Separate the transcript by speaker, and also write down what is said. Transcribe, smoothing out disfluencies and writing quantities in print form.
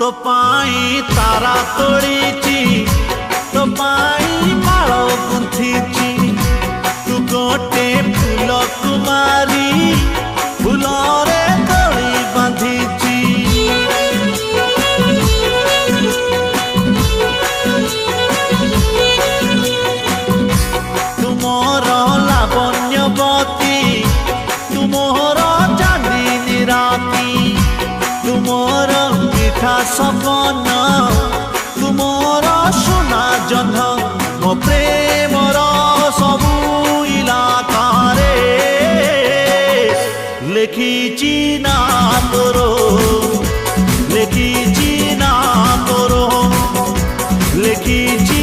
Speaker 1: तो पाई तारा तोड़ीची तो पाई माल गुंथीची तू गोटे फूल कुमारी फूलरे दड़ी बांधीची तुमर लावण्यवती तुमर चांदी राती तुमर मिठा सपन तुमर सोना जन्ह मो प्रेमर सबू इलाकारे लेखिची ना तोरो लेखिची ना तोरो लेखिची